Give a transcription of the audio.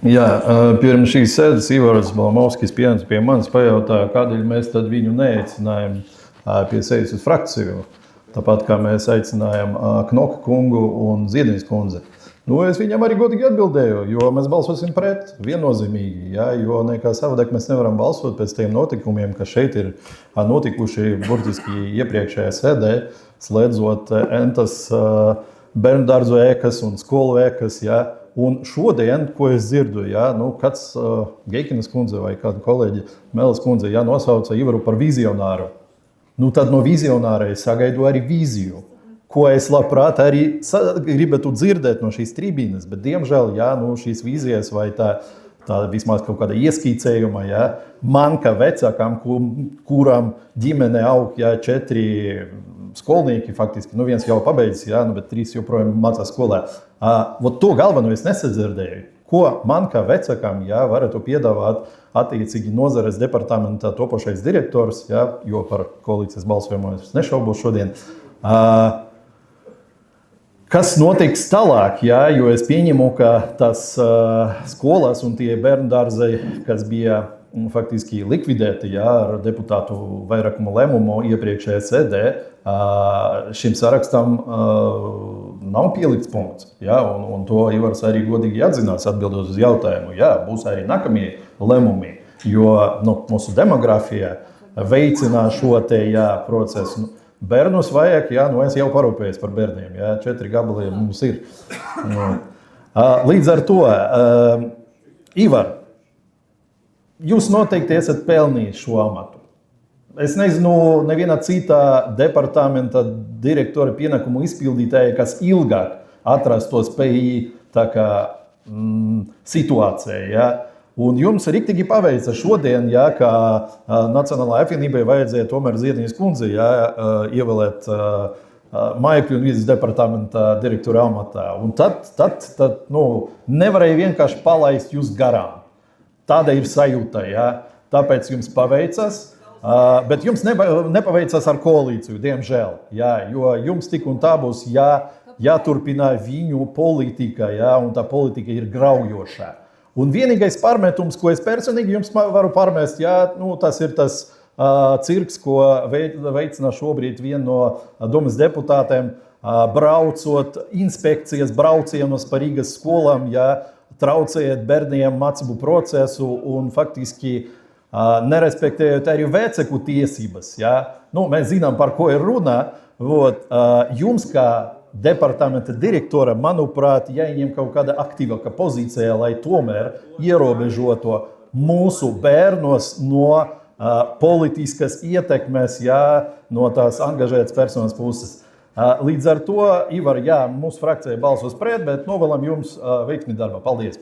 Jā, pirms šīs sēdes Ivars Balmovskis pienāca pie manis, pajautāja, kādēļ mēs tad viņu neaicinājām pie sevis uz frakciju. Tāpat kā mēs aicinājām Knoka kungu un Ziedņas kundzi. Nu, es viņam arī godīgi atbildēju, jo mēs balsosim pret viennozīmīgi, ja, jo nekā savādāk mēs nevaram balsot pēc tiem notikumiem, kas šeit ir notikuši burtiski iepriekšējā sēdē, slēdzot entas bērndārzu ēkas un skolu ēkas, ja. Un šodien, ko es dzirdu, ja, nu, kāds Geikinas kundze vai kāda kolēģi Meles kundze ja, nosauca Ivaru par vizionāru. Nu, tad no vizionāra es sagaidu arī vīziju, ko es labprāt arī gribētu dzirdēt no šīs tribīnes, bet diemžēl ja, nu, šīs vīzijas vai tā vismaz kaut kāda ieskīcējuma, ja, man kā vecākam, kuram ģimene aug ja, 4 skolnieki faktiski, nu viens jau pabeidzis, ja, nu, bet 3 joprojām mācās skolā. To galveno es nesadzirdēju. Ko man kā vecākam ja, varētu piedāvāt attiecīgi nozares departamenta topošais direktors, ja, jo par koalīcijas balsojumu es nešaubos šodien. Kas notiks tālāk, ja, jo es pieņemu, ka tas skolas un tie bērndārzi, kas bija faktiski likvidēti ja, ar deputātu vairākumu lēmumu iepriekšējā sēdē, šim sarakstam nav pielikts punkts. Ja, un to Ivars arī godīgi atzinās atbildot uz jautājumu. Ja, būs arī nākamie lēmumi, jo nu, mūsu demografija veicina šo te ja, procesu. Bērnus vajag, ja, nu es jau parūpējos par bērniem, ja, 4 gabali mums ir. Līdz ar to, Ivar, jūs noteikti esat pelnījis šo amatu. Es nezinu, neviena cita departamenta direktora pienākumu izpildītāja, kas ilgāk atrastos PI situācijā. Ja? Un jums riktīgi paveica šodien, ja, ka Nacionālajai apvienībai vajadzēja tomēr Ziedņas kundzi ja, ievēlēt Mājokļu un vides departamenta direktora amatā. Un tad nu, nevarēja vienkārši palaist jūs garām. Tāda ir sajūta, ja? Tāpēc jums paveicas, bet jums nepaveicas ar koalīciju, diemžēl. Ja? Jo jums tik un tā būs jāturpina viņu politika, ja? Un tā politika ir graujoša. Un vienīgais pārmetums, ko es personīgi jums varu pārmest, ja? Nu, tas ir tas cirks, ko veicina šobrīd viena no domas deputātēm, braucot inspekcijas braucienus par Rīgas skolām, ja? Traucējot bērniem mācību procesu un faktiski nerespektējot arī vecāku tiesības. Ja? Nu, mēs zinām, par ko ir runa. Jums kā departamenta direktora, manuprāt, jāieņem kaut kāda aktīvāka pozīcija, lai tomēr ierobežotu mūsu bērnos no politiskas ietekmes, ja? No tās angažētas personas puses. Līdz ar to, Ivar, jā, mūsu frakcija balsos pret, bet novēlam jums veiksmi darbā. Paldies!